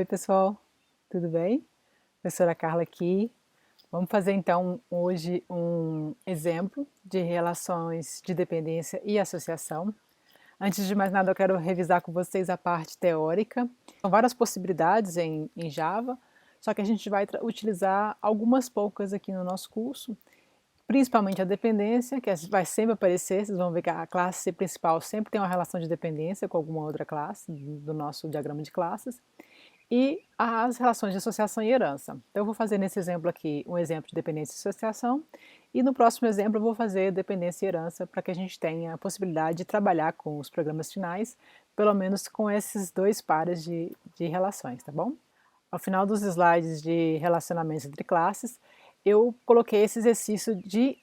Oi, pessoal, tudo bem? Professora Carla aqui. Vamos fazer então hoje um exemplo de relações de dependência e associação. Antes de mais nada, eu quero revisar com vocês a parte teórica. São várias possibilidades em Java, só que a gente vai utilizar algumas poucas aqui no nosso curso, principalmente a dependência, que vai sempre aparecer. Vocês vão ver que a classe principal sempre tem uma relação de dependência com alguma outra classe do nosso diagrama de classes, e as relações de associação e herança. Então eu vou fazer nesse exemplo aqui um exemplo de dependência e associação, e no próximo exemplo eu vou fazer dependência e herança para que a gente tenha a possibilidade de trabalhar com os programas finais, pelo menos com esses dois pares de relações, tá bom? Ao final dos slides de relacionamentos entre classes, eu coloquei esse exercício de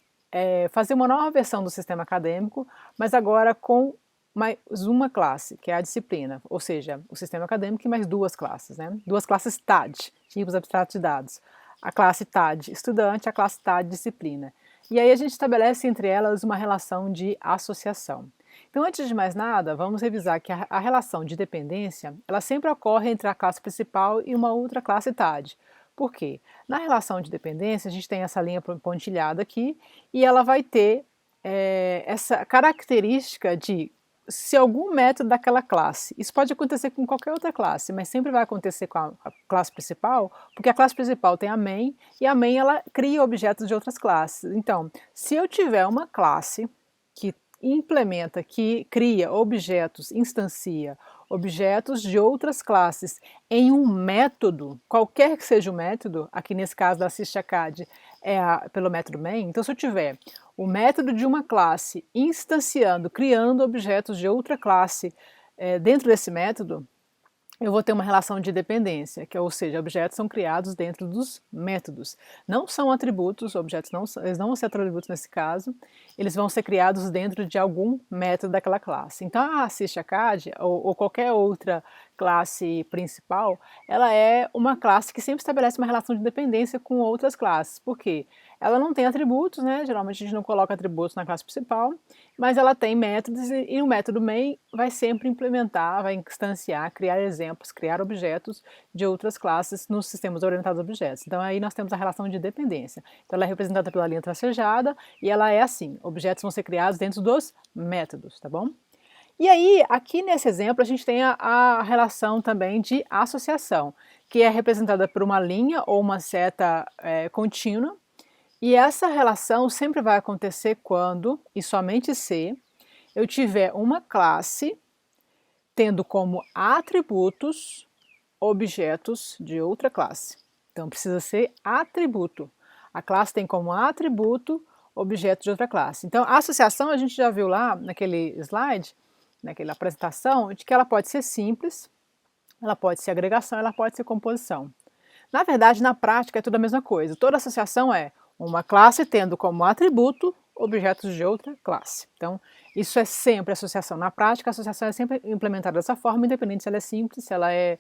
fazer uma nova versão do sistema acadêmico, mas agora com mais uma classe, que é a disciplina, ou seja, o sistema acadêmico e mais duas classes, né? Duas classes TAD, tipos abstratos de dados. A classe TAD estudante, a classe TAD disciplina. E aí a gente estabelece entre elas uma relação de associação. Então, antes de mais nada, vamos revisar que a relação de dependência, ela sempre ocorre entre a classe principal e uma outra classe TAD. Por quê? Na relação de dependência, a gente tem essa linha pontilhada aqui, e ela vai ter essa característica de se algum método daquela classe, isso pode acontecer com qualquer outra classe, mas sempre vai acontecer com a classe principal, porque a classe principal tem a main, e a main ela cria objetos de outras classes. Então, se eu tiver uma classe que implementa, que cria objetos, instancia objetos de outras classes em um método, qualquer que seja o método, aqui nesse caso da SysAcad pelo método main, então se eu tiver o método de uma classe instanciando, criando objetos de outra classe dentro desse método, eu vou ter uma relação de dependência, ou seja, objetos são criados dentro dos métodos. Não são atributos, objetos eles não vão ser atributos nesse caso, eles vão ser criados dentro de algum método daquela classe. Então a SysAcad, ou qualquer outra classe principal, ela é uma classe que sempre estabelece uma relação de dependência com outras classes. Por quê? Ela não tem atributos, né? Geralmente a gente não coloca atributos na classe principal, mas ela tem métodos e o método main vai sempre implementar, vai instanciar, criar exemplos, criar objetos de outras classes nos sistemas orientados a objetos. Então aí nós temos a relação de dependência. Então ela é representada pela linha tracejada e ela é assim, objetos vão ser criados dentro dos métodos, tá bom? E aí, aqui nesse exemplo, a gente tem a relação também de associação, que é representada por uma linha ou uma seta contínua, e essa relação sempre vai acontecer quando, e somente se, eu tiver uma classe tendo como atributos objetos de outra classe. Então precisa ser atributo. A classe tem como atributo objetos de outra classe. Então a associação a gente já viu lá naquele slide, naquela apresentação, de que ela pode ser simples, ela pode ser agregação, ela pode ser composição. Na verdade, na prática é tudo a mesma coisa. Toda associação é uma classe tendo como atributo objetos de outra classe. Então, isso é sempre associação. Na prática, a associação é sempre implementada dessa forma, independente se ela é simples, se ela é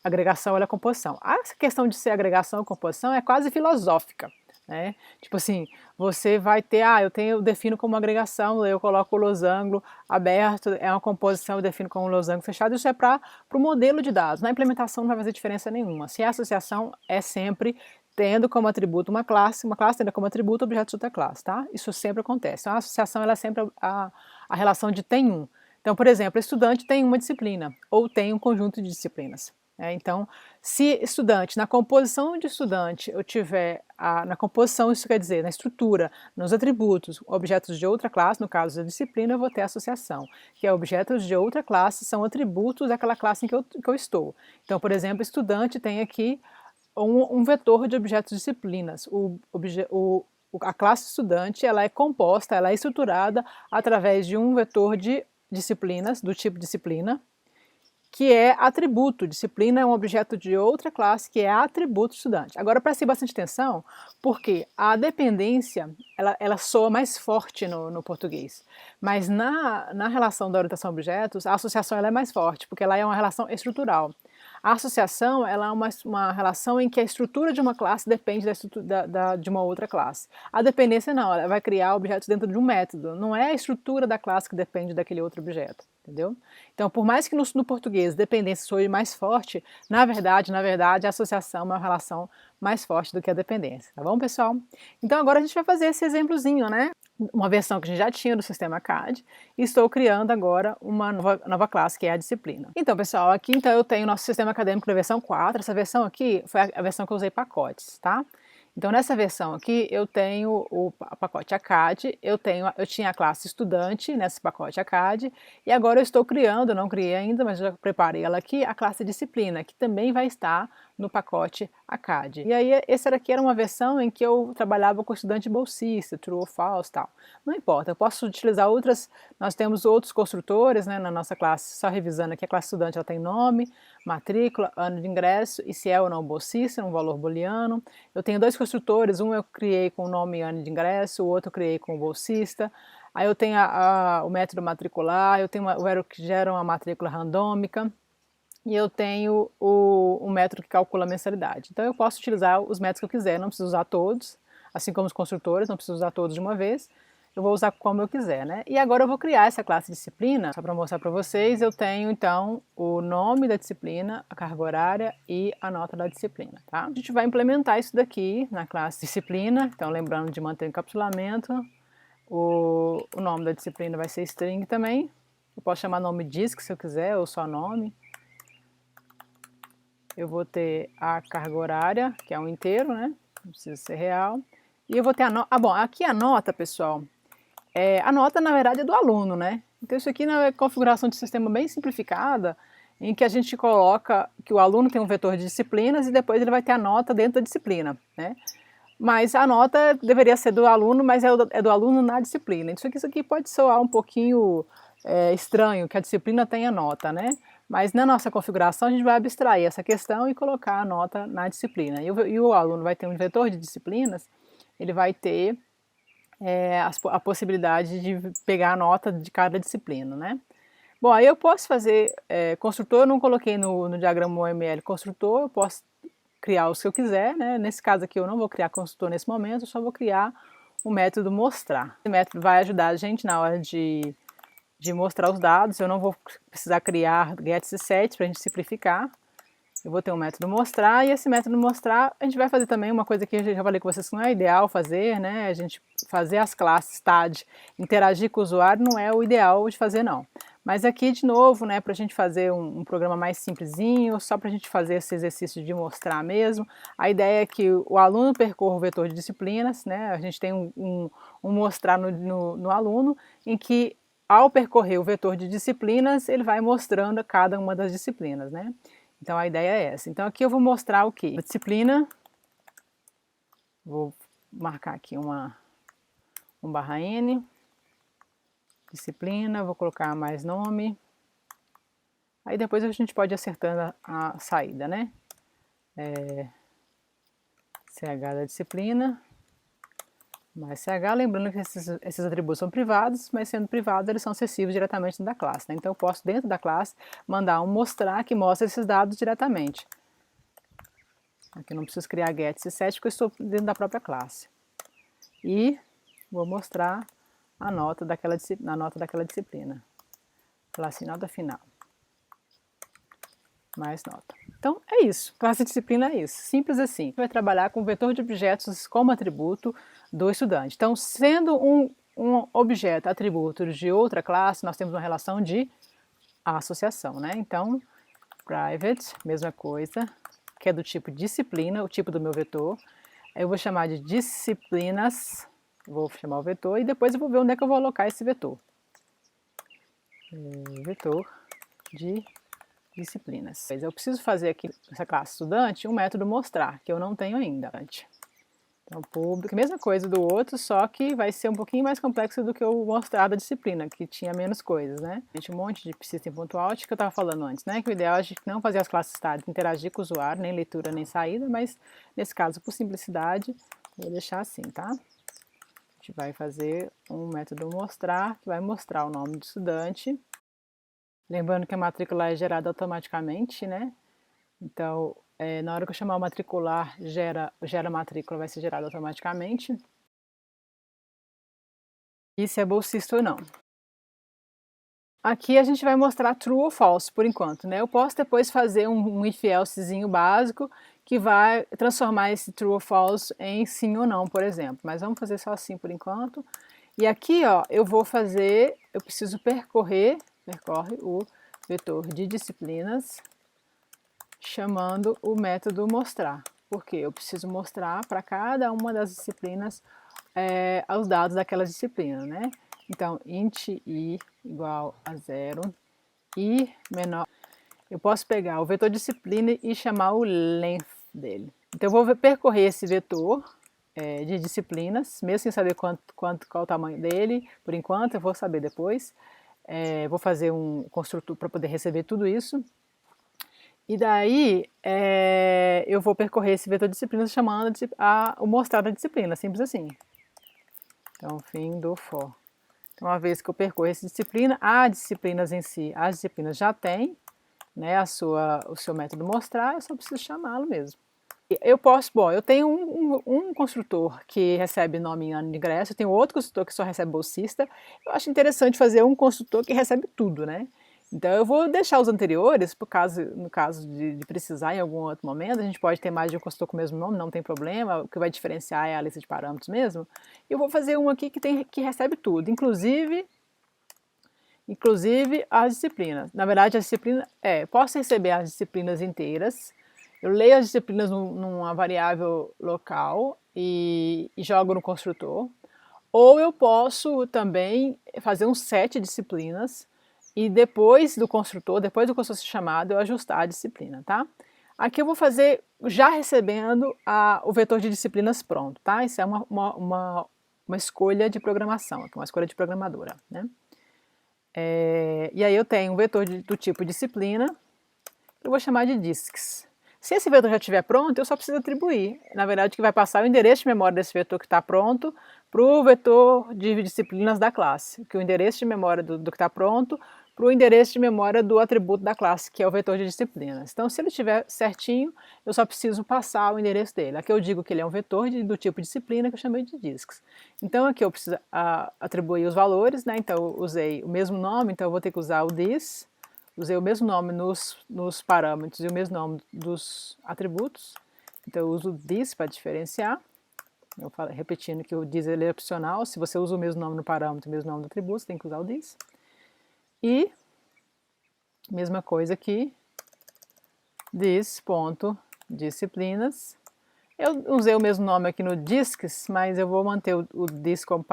agregação ou ela é composição. A questão de ser agregação ou composição é quase filosófica, né? Tipo assim, você vai ter, eu defino como agregação, eu coloco o losango aberto, é uma composição, eu defino como losango fechado, isso é para o modelo de dados. Na implementação não vai fazer diferença nenhuma. Se a associação é sempre tendo como atributo uma classe tendo como atributo objetos de outra classe, tá? Isso sempre acontece. Então, a associação ela é sempre a relação de tem um. Então, por exemplo, estudante tem uma disciplina, ou tem um conjunto de disciplinas. Então, se estudante, na composição de estudante, eu tiver, na composição, isso quer dizer, na estrutura, nos atributos, objetos de outra classe, no caso da disciplina, eu vou ter associação, que é objetos de outra classe, são atributos daquela classe em que eu estou. Então, por exemplo, estudante tem aqui um vetor de objetos disciplinas. A classe estudante ela é composta, ela é estruturada através de um vetor de disciplinas, do tipo disciplina, que é atributo. Disciplina é um objeto de outra classe que é atributo estudante. Agora preste bastante atenção, porque a dependência ela soa mais forte no português, mas na relação da orientação a objetos, a associação ela é mais forte, porque ela é uma relação estrutural. A associação, ela é uma relação em que a estrutura de uma classe depende de uma outra classe. A dependência não, ela vai criar objetos dentro de um método, não é a estrutura da classe que depende daquele outro objeto, entendeu? Então, por mais que no português dependência soe mais forte, na verdade, a associação é uma relação mais forte do que a dependência, tá bom, pessoal? Então, agora a gente vai fazer esse exemplozinho, né? Uma versão que a gente já tinha do sistema CAD, e estou criando agora uma nova classe, que é a disciplina. Então, pessoal, aqui então eu tenho o nosso sistema acadêmico da versão 4, essa versão aqui foi a versão que eu usei pacotes, tá? Então, nessa versão aqui, eu tenho o pacote ACAD, eu tinha a classe estudante nesse pacote ACAD, e agora eu estou criando, não criei ainda, mas já preparei ela aqui, a classe disciplina, que também vai estar no pacote ACAD. E aí, essa daqui era uma versão em que eu trabalhava com estudante bolsista, true ou false, tal. Não importa, eu posso utilizar outras, nós temos outros construtores, né, na nossa classe, só revisando aqui, a classe estudante ela tem nome, matrícula, ano de ingresso, e se é ou não bolsista, um valor booleano. Eu tenho dois construtores, um eu criei com o nome e ano de ingresso, o outro eu criei com o bolsista. Aí eu tenho o método matricular, eu tenho o que gera uma matrícula randômica, e eu tenho o método que calcula a mensalidade. Então eu posso utilizar os métodos que eu quiser, não preciso usar todos, assim como os construtores, não preciso usar todos de uma vez, eu vou usar como eu quiser, né? E agora eu vou criar essa classe disciplina, só para mostrar para vocês, eu tenho então o nome da disciplina, a carga horária e a nota da disciplina, tá? A gente vai implementar isso daqui na classe disciplina, então lembrando de manter o encapsulamento, o nome da disciplina vai ser string também, eu posso chamar nome disk se eu quiser, ou só nome. Eu vou ter a carga horária, que é um inteiro, né? Não precisa ser real. E eu vou ter a nota. Ah, bom, aqui a nota, pessoal, a nota, na verdade, é do aluno, né? Então, isso aqui é uma configuração de sistema bem simplificada, em que a gente coloca que o aluno tem um vetor de disciplinas e depois ele vai ter a nota dentro da disciplina, né? Mas a nota deveria ser do aluno, mas é do aluno na disciplina. Isso aqui pode soar um pouquinho estranho, que a disciplina tenha nota, né? Mas na nossa configuração a gente vai abstrair essa questão e colocar a nota na disciplina. E o aluno vai ter um vetor de disciplinas, ele vai ter a possibilidade de pegar a nota de cada disciplina, né? Bom, aí eu posso fazer construtor, eu não coloquei no diagrama OML construtor, eu posso criar os que eu quiser, né? Nesse caso aqui eu não vou criar construtor nesse momento, eu só vou criar o método mostrar. Esse método vai ajudar a gente na hora de mostrar os dados, eu não vou precisar criar get set para a gente simplificar. Eu vou ter um método mostrar, e esse método mostrar, a gente vai fazer também uma coisa que eu já falei com vocês que não é ideal fazer, né? A gente fazer as classes TAD, interagir com o usuário, não é o ideal de fazer, não. Mas aqui, de novo, né, para a gente fazer um programa mais simplesinho, só para a gente fazer esse exercício de mostrar mesmo, a ideia é que o aluno percorra o vetor de disciplinas, né? A gente tem um mostrar no aluno, em que ao percorrer o vetor de disciplinas, ele vai mostrando cada uma das disciplinas, né? Então a ideia é essa. Então aqui eu vou mostrar o quê? A disciplina, vou marcar aqui um barra N, disciplina, vou colocar mais nome, aí depois a gente pode ir acertando a saída, né? CH da disciplina, mais CH, lembrando que esses atributos são privados, mas sendo privados eles são acessíveis diretamente dentro da classe, né? Então eu posso dentro da classe mandar um mostrar que mostra esses dados diretamente. Aqui eu não preciso criar get set porque eu estou dentro da própria classe. E vou mostrar a nota daquela disciplina. Classe nota final. Mais nota. Então é isso, classe disciplina é isso, simples assim. Vai trabalhar com vetor de objetos como atributo do estudante. Então, sendo um objeto atributo de outra classe, nós temos uma relação de associação, né? Então, private, mesma coisa, que é do tipo disciplina, o tipo do meu vetor. Eu vou chamar de disciplinas, vou chamar o vetor e depois eu vou ver onde é que eu vou alocar esse vetor. Vetor de disciplinas. Eu preciso fazer aqui nessa classe estudante um método mostrar, que eu não tenho ainda. Então, público, mesma coisa do outro, só que vai ser um pouquinho mais complexo do que o mostrar da disciplina, que tinha menos coisas, né? Um monte de system.out que eu estava falando antes, né? Que o ideal é a gente não fazer as classes estáticas, interagir com o usuário, nem leitura nem saída, mas nesse caso, por simplicidade, vou deixar assim, tá? A gente vai fazer um método mostrar, que vai mostrar o nome do estudante. Lembrando que a matrícula é gerada automaticamente, né? Então, na hora que eu chamar o matricular, gera matrícula, vai ser gerado automaticamente. E se é bolsista ou não. Aqui a gente vai mostrar true ou false por enquanto, né? Eu posso depois fazer um if elsezinho básico que vai transformar esse true ou false em sim ou não, por exemplo. Mas vamos fazer só assim por enquanto. E aqui, ó, eu preciso percorre o vetor de disciplinas chamando o método mostrar. Porque eu preciso mostrar para cada uma das disciplinas os dados daquela disciplina, né? Então, int i igual a 0, i menor. Eu posso pegar o vetor disciplina e chamar o length dele. Então, eu vou percorrer esse vetor de disciplinas, mesmo sem saber qual o tamanho dele, por enquanto, eu vou saber depois. Vou fazer um construtor para poder receber tudo isso. E daí, eu vou percorrer esse vetor de disciplinas chamando o mostrar da disciplina, simples assim. Então, fim do for. Então, uma vez que eu percorro essa disciplina, as disciplinas em si, as disciplinas já têm, né, o seu método mostrar, eu só preciso chamá-lo mesmo. Eu tenho um construtor que recebe nome em ano de ingresso, eu tenho outro construtor que só recebe bolsista. Eu acho interessante fazer um construtor que recebe tudo, né? Então eu vou deixar os anteriores, no caso de precisar em algum outro momento, a gente pode ter mais de um construtor com o mesmo nome, não tem problema, o que vai diferenciar é a lista de parâmetros mesmo. E eu vou fazer um aqui que recebe tudo, inclusive as disciplinas. Na verdade, posso receber as disciplinas inteiras, eu leio as disciplinas numa variável local e jogo no construtor, ou eu posso também fazer um set de disciplinas e depois do construtor ser chamado, eu ajustar a disciplina, tá? Aqui eu vou fazer já recebendo o vetor de disciplinas pronto, tá? Isso é uma escolha de programação, uma escolha de programadora, né? E aí eu tenho um vetor do tipo disciplina, eu vou chamar de disks. Se esse vetor já estiver pronto, eu só preciso atribuir. Na verdade, o que vai passar é o endereço de memória desse vetor que está pronto para o vetor de disciplinas da classe, que o endereço de memória do que está pronto para o endereço de memória do atributo da classe, que é o vetor de disciplinas. Então, se ele estiver certinho, eu só preciso passar o endereço dele. Aqui eu digo que ele é um vetor do tipo disciplina, que eu chamei de disks. Então, aqui eu preciso atribuir os valores, né? Então, eu usei o mesmo nome, então eu vou ter que usar o this. Usei o mesmo nome nos parâmetros e o mesmo nome dos atributos. Então eu uso this para diferenciar. Eu falo, repetindo que o this ele é opcional. Se você usa o mesmo nome no parâmetro e o mesmo nome do atributo, você tem que usar o this. E mesma coisa aqui, this.disciplinas. Eu usei o mesmo nome aqui no disks, mas eu vou manter o this como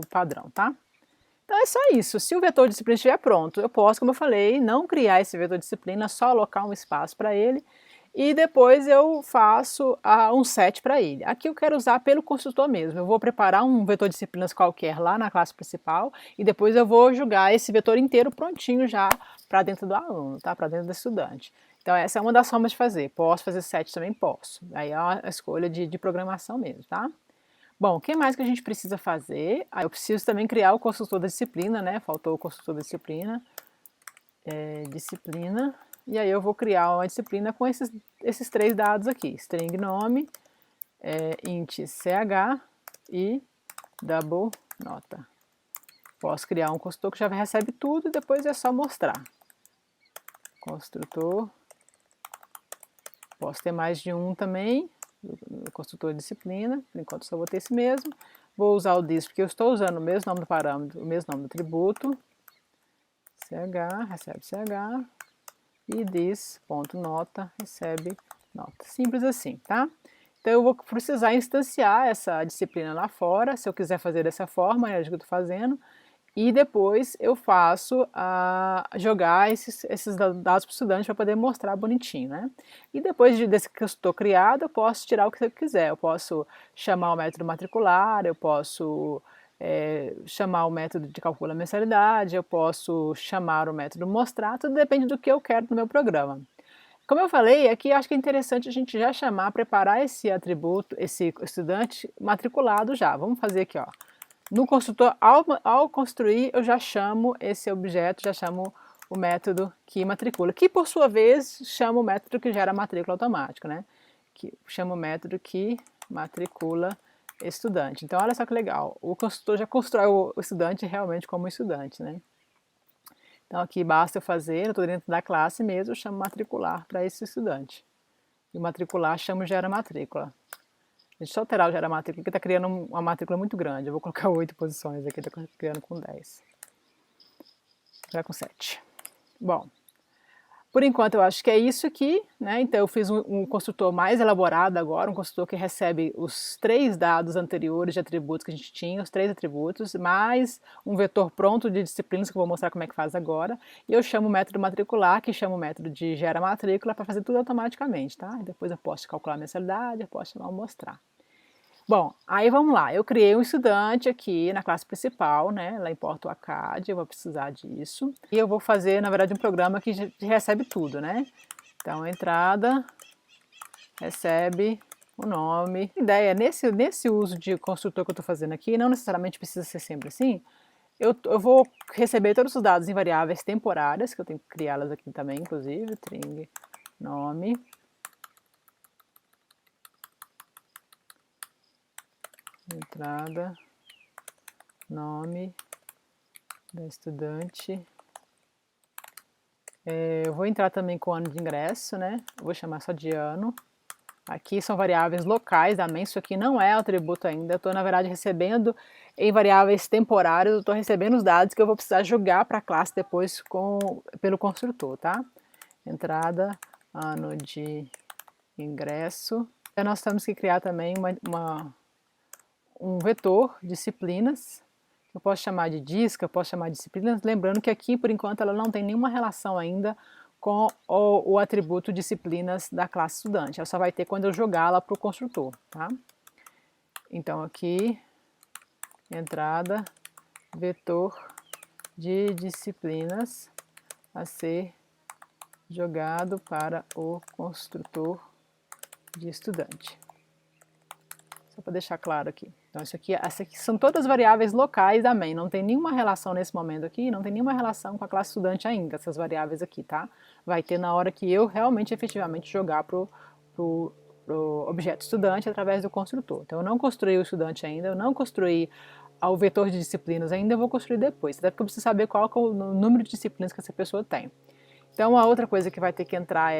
padrão, tá? Então é só isso. Se o vetor de disciplina estiver pronto, eu posso, como eu falei, não criar esse vetor de disciplina, só alocar um espaço para ele e depois eu faço um set para ele. Aqui eu quero usar pelo construtor mesmo. Eu vou preparar um vetor de disciplinas qualquer lá na classe principal e depois eu vou jogar esse vetor inteiro prontinho já para dentro do aluno, tá? Para dentro do estudante. Então essa é uma das formas de fazer. Posso fazer set também? Posso. Aí é uma escolha de programação mesmo, tá? Bom, o que mais que a gente precisa fazer? Eu preciso também criar o construtor da disciplina, né? Faltou o construtor da disciplina. Disciplina. E aí eu vou criar uma disciplina com esses três dados aqui. String nome, int ch e double nota. Posso criar um construtor que já recebe tudo e depois é só mostrar. Construtor. Posso ter mais de um também. Construtor de disciplina, por enquanto só vou ter esse mesmo. Vou usar o this porque eu estou usando o mesmo nome do parâmetro, o mesmo nome do atributo. ch, recebe ch, e this.nota recebe nota. Simples assim, tá? Então eu vou precisar instanciar essa disciplina lá fora, se eu quiser fazer dessa forma, é o que eu estou fazendo. E depois eu faço jogar esses dados para o estudante para poder mostrar bonitinho, né? E depois desse que eu estou criado, eu posso tirar o que eu quiser. Eu posso chamar o método matricular, eu posso chamar o método de calcular mensalidade, eu posso chamar o método mostrar, tudo depende do que eu quero no meu programa. Como eu falei, aqui acho que é interessante a gente já preparar esse atributo, esse estudante matriculado já. Vamos fazer aqui, ó. No construtor, ao construir, eu já chamo esse objeto, já chamo o método que matricula, que por sua vez chama o método que gera a matrícula automática, né? Que chama o método que matricula estudante. Então, olha só que legal, o construtor já constrói o estudante realmente como estudante, né? Então, aqui basta eu fazer, eu estou dentro da classe mesmo, eu chamo matricular para esse estudante. E o matricular chamo gera matrícula. Deixa eu só alterar o gera matrícula, porque está criando uma matrícula muito grande. Eu vou colocar 8 posições aqui, está criando com 10. Já com 7. Bom, por enquanto eu acho que é isso aqui, né? Então eu fiz um construtor mais elaborado agora, um construtor que recebe os 3 dados anteriores de atributos que a gente tinha, os 3 atributos, mais um vetor pronto de disciplinas que eu vou mostrar como é que faz agora. E eu chamo o método matricular, que chama o método de gera matrícula, para fazer tudo automaticamente, tá? E depois eu posso calcular a mensalidade, eu posso chamar o mostrar. Bom, aí vamos lá, eu criei um estudante aqui na classe principal, né, lá importa o ACAD, eu vou precisar disso. E eu vou fazer, na verdade, um programa que recebe tudo, né. Então, entrada, recebe o nome. A ideia, nesse uso de construtor que eu estou fazendo aqui, não necessariamente precisa ser sempre assim, eu vou receber todos os dados em variáveis temporárias, que eu tenho que criá-las aqui também, inclusive, string, nome. Entrada, nome da estudante. Eu vou entrar também com o ano de ingresso, né? Eu vou chamar só de ano. Aqui são variáveis locais também, isso aqui não é atributo ainda. Eu estou, na verdade, recebendo em variáveis temporárias, eu estou recebendo os dados que eu vou precisar jogar para a classe depois pelo construtor, tá? Entrada, ano de ingresso. Então, nós temos que criar também um vetor, disciplinas, que eu posso chamar de disca, eu posso chamar de disciplinas, lembrando que aqui, por enquanto, ela não tem nenhuma relação ainda com o atributo disciplinas da classe estudante, ela só vai ter quando eu jogá-la para o construtor, tá? Então, aqui, entrada, vetor de disciplinas a ser jogado para o construtor de estudante. Só para deixar claro aqui. Então, essas aqui são todas variáveis locais da main, não tem nenhuma relação nesse momento aqui, não tem nenhuma relação com a classe estudante ainda, essas variáveis aqui, tá? Vai ter na hora que eu realmente, efetivamente, jogar pro objeto estudante através do construtor. Então, eu não construí o estudante ainda, eu não construí o vetor de disciplinas ainda, eu vou construir depois, até porque eu preciso saber qual é o número de disciplinas que essa pessoa tem. Então, a outra coisa que vai ter que entrar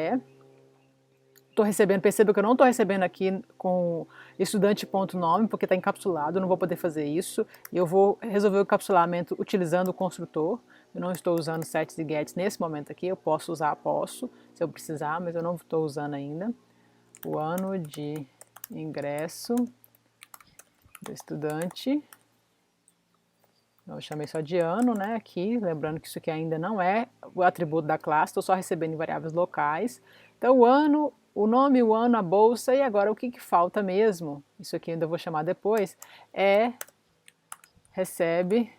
estou recebendo, perceba que eu não estou recebendo aqui com estudante.nome, porque está encapsulado, eu não vou poder fazer isso. E eu vou resolver o encapsulamento utilizando o construtor. Eu não estou usando sets e gets nesse momento aqui, eu posso usar, se eu precisar, mas eu não estou usando ainda. O ano de ingresso do estudante. Eu chamei só de ano, né, aqui, lembrando que isso aqui ainda não é o atributo da classe, estou só recebendo em variáveis locais. Então, o ano, o nome, o ano, a bolsa, e agora o que falta mesmo, isso aqui ainda vou chamar depois, recebe,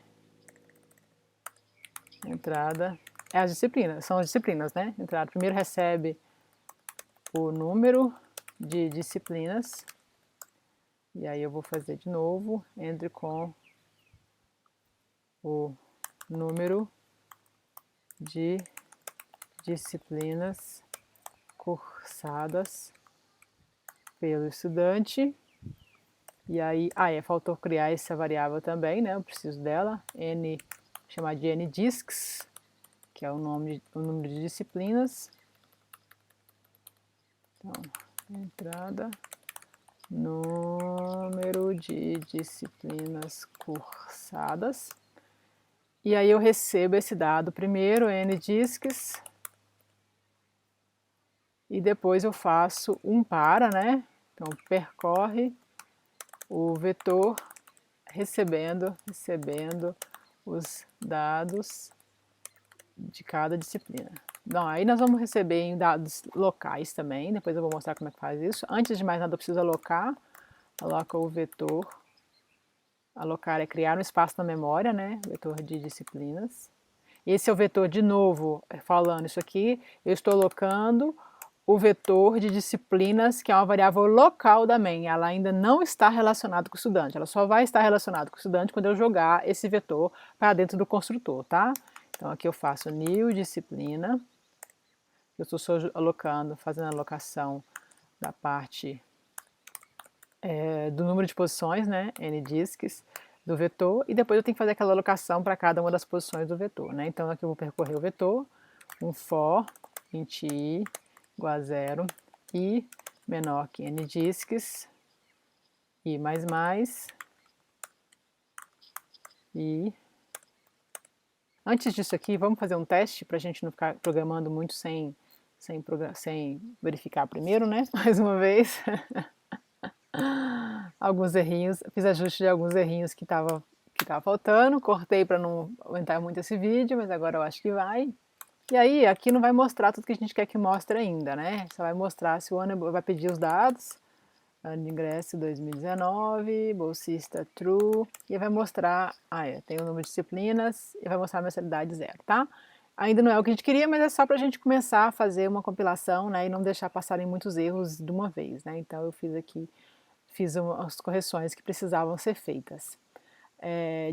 entrada, as disciplinas, são as disciplinas, né, entrada, primeiro recebe o número de disciplinas, e aí eu vou fazer de novo, entre com o número de disciplinas cursadas pelo estudante. E aí, faltou criar essa variável também, né? Eu preciso dela, chamar de ndiscs, que é o número de disciplinas. Então, entrada, número de disciplinas cursadas. E aí eu recebo esse dado primeiro, ndiscs, e depois eu faço um para, né? Então, percorre o vetor recebendo os dados de cada disciplina. Bom, aí nós vamos receber em dados locais também, depois eu vou mostrar como é que faz isso. Antes de mais nada eu preciso alocar, aloca o vetor. Alocar é criar um espaço na memória, né? Vetor de disciplinas. Esse é o vetor, de novo, falando isso aqui, eu estou alocando o vetor de disciplinas, que é uma variável local da main. Ela ainda não está relacionada com o estudante. Ela só vai estar relacionada com o estudante quando eu jogar esse vetor para dentro do construtor, tá? Então aqui eu faço new disciplina, eu estou só alocando, fazendo a alocação da parte do número de posições, né, n-discs, do vetor, e depois eu tenho que fazer aquela alocação para cada uma das posições do vetor, né? Então aqui eu vou percorrer o vetor, um for int i igual a 0, i menor que n-discs, i mais, i. Antes disso aqui, vamos fazer um teste para a gente não ficar programando muito sem verificar primeiro, né? Mais uma vez. Alguns errinhos, fiz ajuste de alguns errinhos que tava faltando, cortei para não aumentar muito esse vídeo, mas agora eu acho que vai. E aí, aqui não vai mostrar tudo que a gente quer que mostre ainda, né? Só vai mostrar se o ano vai pedir os dados, ano de ingresso 2019, bolsista true, e vai mostrar, tem o número de disciplinas, e vai mostrar a mensalidade 0, tá? Ainda não é o que a gente queria, mas é só para a gente começar a fazer uma compilação, né, e não deixar passarem muitos erros de uma vez, né? Então eu fiz aqui, as correções que precisavam ser feitas.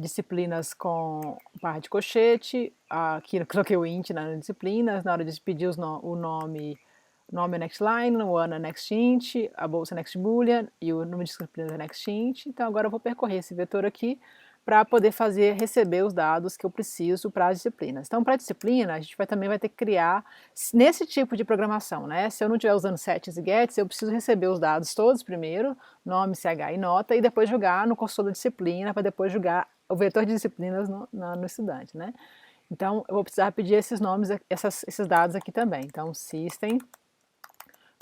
Disciplinas com barra de colchete, aqui eu coloquei o int nas disciplinas, na hora de pedir o nome é next line, o ano é next int, a bolsa é next boolean e o número de disciplinas é next int. Então agora eu vou percorrer esse vetor aqui para poder receber os dados que eu preciso para as disciplinas. Então para a disciplina a gente também vai ter que criar nesse tipo de programação, né? Se eu não estiver usando sets e gets, eu preciso receber os dados todos primeiro, nome, ch e nota, e depois jogar no construtor da disciplina para depois jogar o vetor de disciplinas no estudante, né? Então eu vou precisar pedir esses nomes, esses dados aqui também. Então system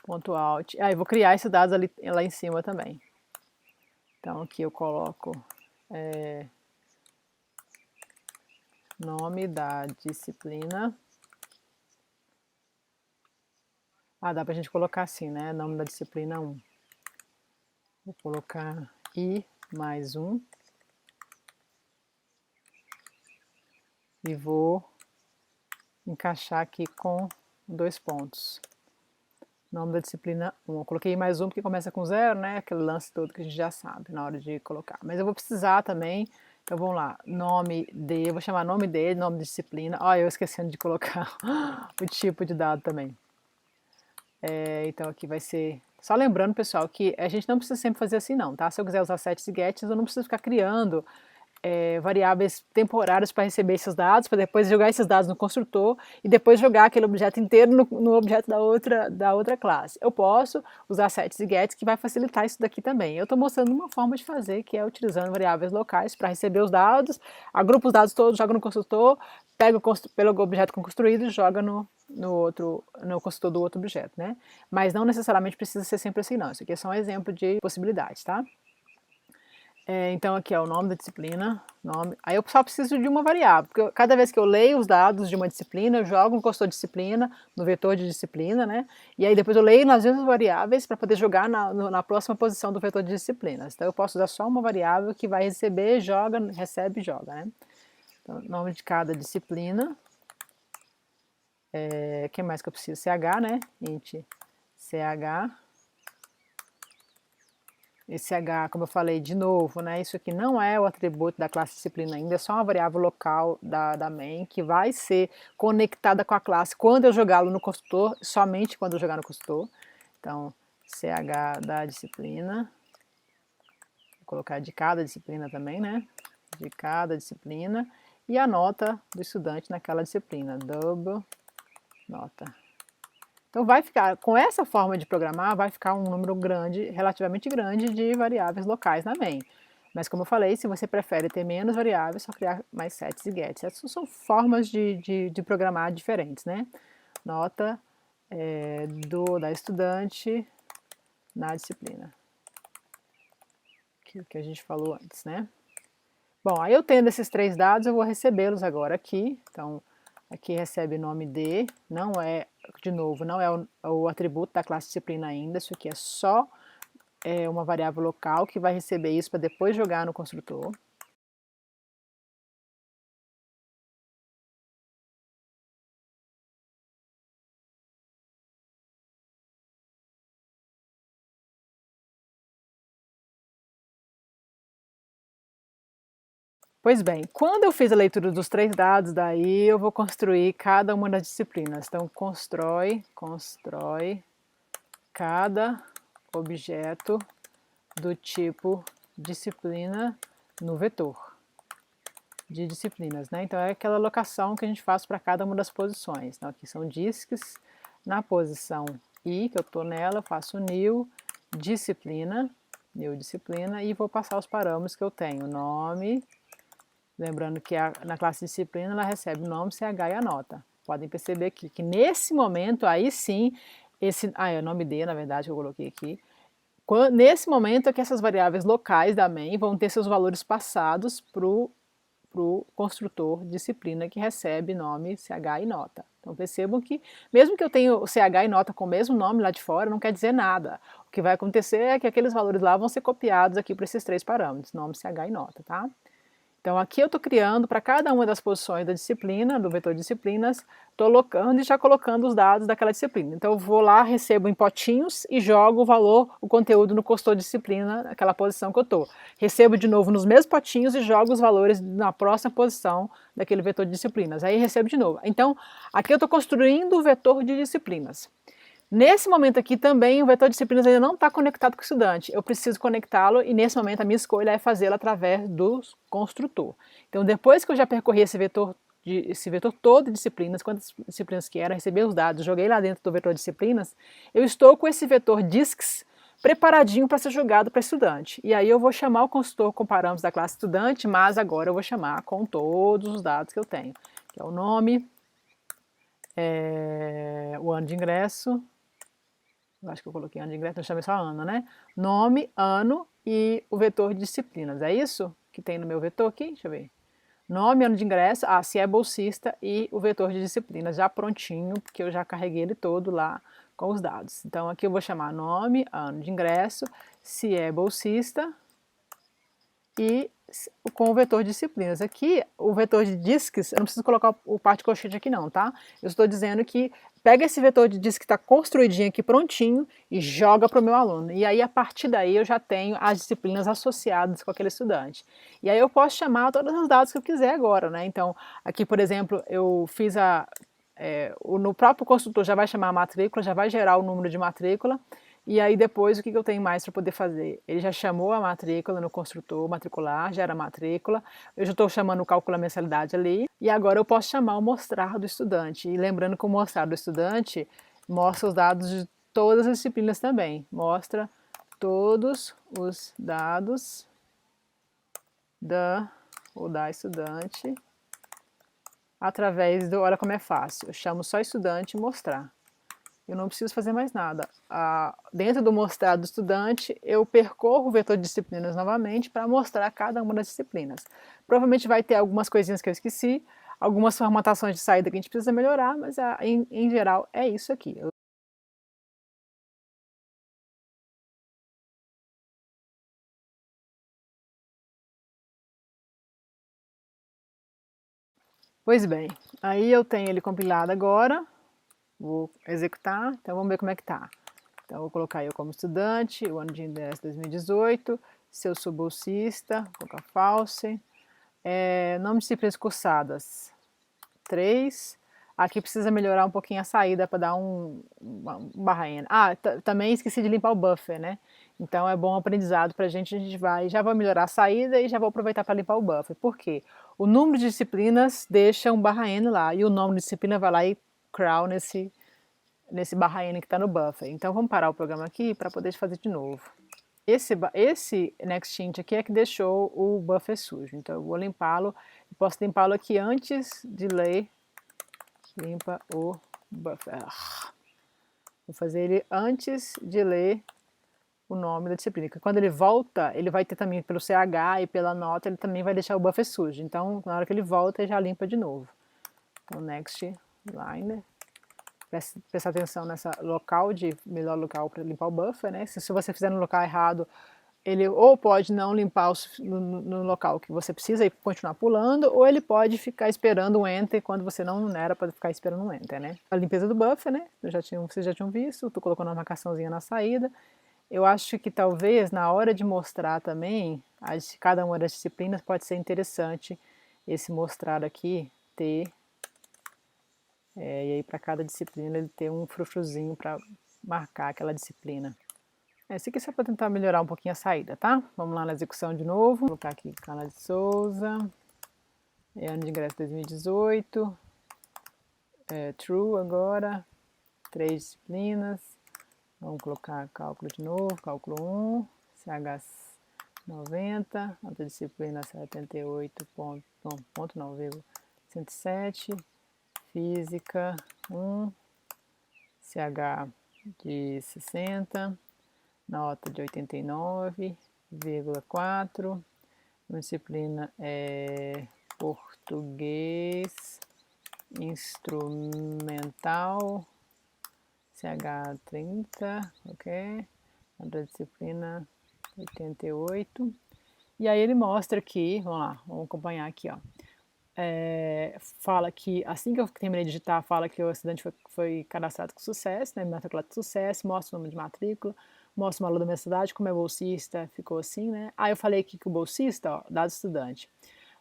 .out. Eu vou criar esses dados lá em cima também. Então aqui eu coloco nome da disciplina. Dá pra gente colocar assim, né? Nome da disciplina 1. Vou colocar i mais 1. E vou encaixar aqui com 2 pontos. Nome da disciplina 1. Eu coloquei mais 1 porque começa com 0, né? Aquele lance todo que a gente já sabe na hora de colocar. Mas eu vou precisar também, então vamos lá, nome de, eu vou chamar nome dele, nome de disciplina. Eu esquecendo de colocar o tipo de dado também. Então aqui vai ser, só lembrando pessoal que a gente não precisa sempre fazer assim não, tá? Se eu quiser usar sets e gets, eu não preciso ficar criando variáveis temporárias para receber esses dados, para depois jogar esses dados no construtor e depois jogar aquele objeto inteiro no objeto da outra classe. Eu posso usar sets e gets que vai facilitar isso daqui também. Eu estou mostrando uma forma de fazer que é utilizando variáveis locais para receber os dados, agrupa os dados todos, joga no construtor, pega pelo objeto construído e joga no construtor do outro objeto, né? Mas não necessariamente precisa ser sempre assim não, isso aqui é só um exemplo de possibilidades, tá? Então aqui é o nome da disciplina, nome. Aí eu só preciso de uma variável, porque cada vez que eu leio os dados de uma disciplina, eu jogo um construtor de disciplina no vetor de disciplina, né? E aí depois eu leio nas mesmas variáveis para poder jogar na próxima posição do vetor de disciplinas. Então eu posso usar só uma variável que vai receber, joga, recebe e joga, né? Então, nome de cada disciplina. O que mais que eu preciso? CH, né? Int CH. Esse H, como eu falei de novo, né, isso aqui não é o atributo da classe disciplina ainda, é só uma variável local da main que vai ser conectada com a classe quando eu jogá-lo no construtor, somente quando eu jogar no construtor. Então, ch da disciplina, vou colocar de cada disciplina também, né, de cada disciplina, e a nota do estudante naquela disciplina, double nota. Então vai ficar, com essa forma de programar, vai ficar um número grande, relativamente grande de variáveis locais na main. Mas como eu falei, se você prefere ter menos variáveis, só criar mais sets e gets. Essas são formas de programar diferentes, né? Nota da estudante na disciplina. Que a gente falou antes, né? Bom, aí eu tendo esses 3 dados, eu vou recebê-los agora aqui. Então, aqui recebe nome de, não é, de novo, não é o atributo da classe disciplina ainda, isso aqui é só uma variável local que vai receber isso para depois jogar no construtor. Pois bem, quando eu fiz a leitura dos 3 dados, daí eu vou construir cada uma das disciplinas. Então, constrói cada objeto do tipo disciplina no vetor de disciplinas, né? Então é aquela alocação que a gente faz para cada uma das posições. Então aqui são discs, na posição I, que eu estou nela, eu faço new disciplina, e vou passar os parâmetros que eu tenho, nome, lembrando que na classe disciplina ela recebe o nome, CH e a nota. Podem perceber aqui que nesse momento, aí sim, é o nome D, na verdade, que eu coloquei aqui. Nesse momento é que essas variáveis locais da main vão ter seus valores passados para o construtor disciplina que recebe nome, CH e nota. Então percebam que, mesmo que eu tenha o CH e nota com o mesmo nome lá de fora, não quer dizer nada. O que vai acontecer é que aqueles valores lá vão ser copiados aqui para esses 3 parâmetros, nome, CH e nota, tá? Então aqui eu estou criando para cada uma das posições da disciplina, do vetor de disciplinas, estou alocando e já colocando os dados daquela disciplina. Então eu vou lá, recebo em potinhos e jogo o valor, o conteúdo no cursor de disciplina, naquela posição que eu estou. Recebo de novo nos mesmos potinhos e jogo os valores na próxima posição daquele vetor de disciplinas. Aí recebo de novo. Então aqui eu estou construindo o vetor de disciplinas. Nesse momento aqui também o vetor de disciplinas ainda não está conectado com o estudante, eu preciso conectá-lo e nesse momento a minha escolha é fazê-lo através do construtor. Então depois que eu já percorri esse vetor todo de disciplinas, quantas disciplinas que era, recebi os dados, joguei lá dentro do vetor de disciplinas, eu estou com esse vetor discs preparadinho para ser jogado para estudante. E aí eu vou chamar o construtor com parâmetros da classe estudante, mas agora eu vou chamar com todos os dados que eu tenho, que é o nome, o ano de ingresso, eu acho que eu coloquei ano de ingresso, eu chamei só ano, né? Nome, ano e o vetor de disciplinas. É isso que tem no meu vetor aqui? Deixa eu ver. Nome, ano de ingresso, se é bolsista e o vetor de disciplinas já prontinho, porque eu já carreguei ele todo lá com os dados. Então aqui eu vou chamar nome, ano de ingresso, se é bolsista e com o vetor de disciplinas. Aqui, o vetor de discs, eu não preciso colocar o parte colchete aqui não, tá? Eu estou dizendo que pega esse vetor de discs que está construidinho aqui, prontinho, e joga para o meu aluno. E aí, a partir daí, eu já tenho as disciplinas associadas com aquele estudante. E aí eu posso chamar todos os dados que eu quiser agora, né? Então, aqui, por exemplo, eu fiz no próprio construtor já vai chamar a matrícula, já vai gerar o número de matrícula, e aí depois o que eu tenho mais para poder fazer? Ele já chamou a matrícula no construtor, matricular, gera a matrícula, eu já estou chamando o cálculo da mensalidade ali, e agora eu posso chamar o mostrar do estudante. E lembrando que o mostrar do estudante mostra os dados de todas as disciplinas também, mostra todos os dados da estudante através do, olha como é fácil, eu chamo só estudante e mostrar. Eu não preciso fazer mais nada. Dentro do mostrar do estudante, eu percorro o vetor de disciplinas novamente para mostrar cada uma das disciplinas. Provavelmente vai ter algumas coisinhas que eu esqueci, algumas formatações de saída que a gente precisa melhorar, mas em geral é isso aqui. Pois bem, aí eu tenho ele compilado agora, vou executar, então vamos ver como é que tá. Então, vou colocar eu como estudante, o ano de ingresso 2018, se eu sou bolsista, vou colocar false. Nome de disciplinas cursadas, 3. Aqui precisa melhorar um pouquinho a saída para dar um barra N. Também esqueci de limpar o buffer, né? Então é bom aprendizado para a gente já vai melhorar a saída e já vou aproveitar para limpar o buffer. Por quê? O número de disciplinas deixa um barra N lá e o nome de disciplina vai lá e crawl nesse barra N que está no buffer. Então vamos parar o programa aqui para poder fazer de novo. Esse nextInt aqui é que deixou o buffer sujo, então eu vou limpá-lo, posso limpá-lo aqui antes de ler, limpa o buffer. Vou fazer ele antes de ler o nome da disciplina, porque quando ele volta, ele vai ter também pelo CH e pela nota, ele também vai deixar o buffer sujo, então na hora que ele volta, ele já limpa de novo. Então next line. Prestar atenção nessa melhor local para limpar o buffer, né? Se você fizer no local errado, ele ou pode não limpar no local que você precisa e continuar pulando, ou ele pode ficar esperando um enter quando você não era para ficar esperando um enter, né? A limpeza do buffer, né? Vocês já tinham visto, estou colocando uma marcaçãozinha na saída, Eu acho que talvez na hora de mostrar também, cada uma das disciplinas pode ser interessante esse mostrar aqui, ter, e aí para cada disciplina ele ter um frufruzinho para marcar aquela disciplina. Esse aqui é só para tentar melhorar um pouquinho a saída, tá? Vamos lá na execução de novo. Vou colocar aqui Carla de Souza, ano de ingresso 2018, True agora, 3 disciplinas. Vamos colocar cálculo de novo, cálculo 1, CH 90, outra disciplina 78, ponto não, 107, física 1, CH de 60, nota de 89,4, disciplina é português instrumental, CH 30, ok, outra disciplina 88, e aí ele mostra aqui, vamos lá, vamos acompanhar aqui, ó. Fala que assim que eu terminei de digitar, fala que o estudante foi cadastrado com sucesso, né, matriculado com sucesso, mostra o número de matrícula, mostra o valor da mensalidade, como é bolsista, ficou assim, né. Aí eu falei aqui que o bolsista, ó, dado estudante,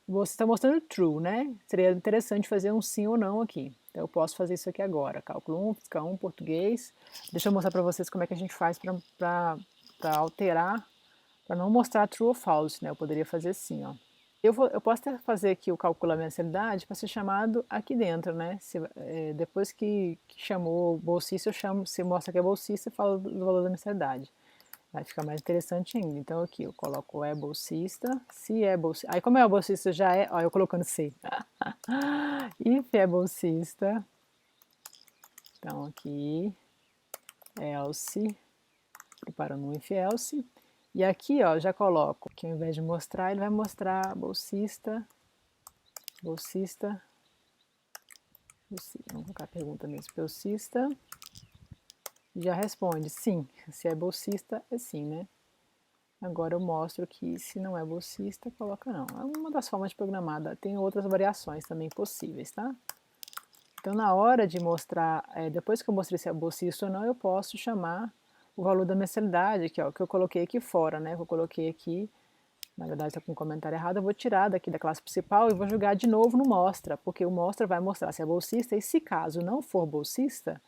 você está mostrando true, né, seria interessante fazer um sim ou não aqui. Então eu posso fazer isso aqui agora, cálculo 1, física 1, português. Deixa eu mostrar para vocês como é que a gente faz para alterar, para não mostrar true ou false, né, eu poderia fazer assim, ó. Eu posso até fazer aqui o cálculo da mensalidade para ser chamado aqui dentro, né? Depois que chamou o bolsista, você mostra que é bolsista e fala do valor da mensalidade. Vai ficar mais interessante ainda. Então aqui eu coloco é bolsista, se é bolsista. Aí como é bolsista já é, ó, eu colocando se. If é bolsista, então aqui, else, preparando um if else. E aqui, ó, já coloco que ao invés de mostrar, ele vai mostrar bolsista, bolsista, vamos colocar a pergunta mesmo, bolsista, já responde sim, se é bolsista é sim, né? Agora eu mostro que se não é bolsista, coloca não. É uma das formas de programar, tem outras variações também possíveis, tá? Então na hora de mostrar, depois que eu mostrei se é bolsista ou não, eu posso chamar o valor da mensalidade, que é o que eu coloquei aqui fora, né? Eu coloquei aqui, na verdade está com um comentário errado, eu vou tirar daqui da classe principal e vou jogar de novo no mostra, porque o mostra vai mostrar se é bolsista e se caso não for bolsista,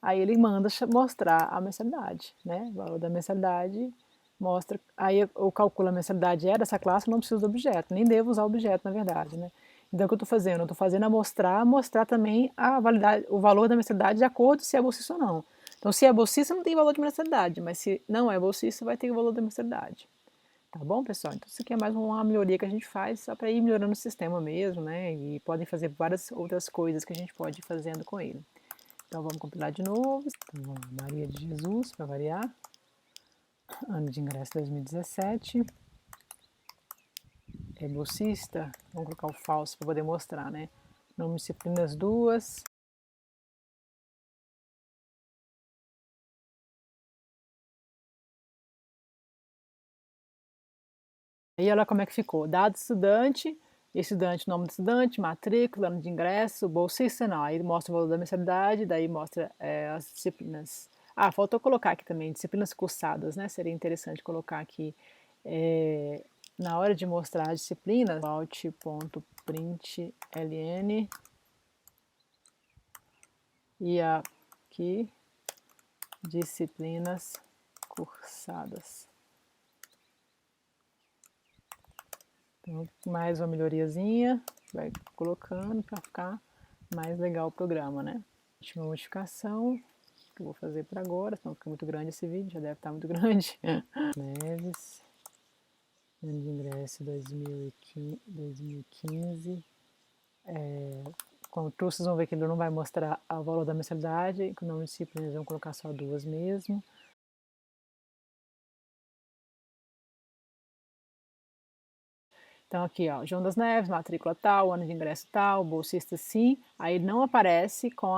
aí ele manda mostrar a mensalidade, né? O valor da mensalidade mostra, aí eu calculo a mensalidade dessa classe, eu não preciso do objeto, nem devo usar o objeto, na verdade, né? Então o que eu estou fazendo? Eu estou fazendo mostrar também a validade, o valor da mensalidade de acordo se é bolsista ou não. Então se é bolsista não tem valor de mensalidade, mas se não é bolsista vai ter o valor da mensalidade. Tá bom, pessoal? Então isso aqui é mais uma melhoria que a gente faz só para ir melhorando o sistema mesmo, né? E podem fazer várias outras coisas que a gente pode ir fazendo com ele. Então vamos compilar de novo. Então, vamos lá, Maria de Jesus, para variar. Ano de ingresso 2017. É bolsista, vamos colocar o falso para poder mostrar, né? Nome de disciplinas 2. Aí olha como é que ficou. Dado estudante, nome do estudante, matrícula, ano de ingresso, bolsista não. Aí mostra o valor da mensalidade, daí mostra as disciplinas. Ah, faltou colocar aqui também, disciplinas cursadas, né? Seria interessante colocar aqui, na hora de mostrar a disciplina, alt.println, e aqui, disciplinas cursadas. Então, mais uma melhoriazinha, vai colocando para ficar mais legal o programa, né? Última modificação que eu vou fazer por agora, senão fica muito grande esse vídeo, já deve estar muito grande. Neves, ano de ingresso 2015. Com o true, vocês vão ver que ele não vai mostrar o valor da mensalidade, com o nome de disciplina eles vão colocar só 2 mesmo. Então aqui, ó, João das Neves, matrícula tal, ano de ingresso tal, bolsista sim, aí não aparece com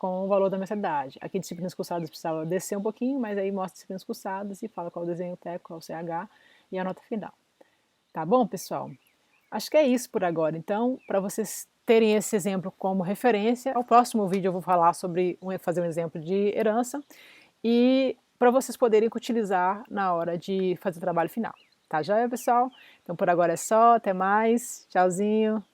o valor da mensalidade. Aqui disciplinas cursadas precisava descer um pouquinho, mas aí mostra disciplinas cursadas e fala qual o desenho técnico, qual o CH e a nota final. Tá bom, pessoal? Acho que é isso por agora. Então, para vocês terem esse exemplo como referência, no próximo vídeo eu vou falar sobre fazer um exemplo de herança e para vocês poderem utilizar na hora de fazer o trabalho final. Tá joia, pessoal? Então por agora é só, até mais, tchauzinho.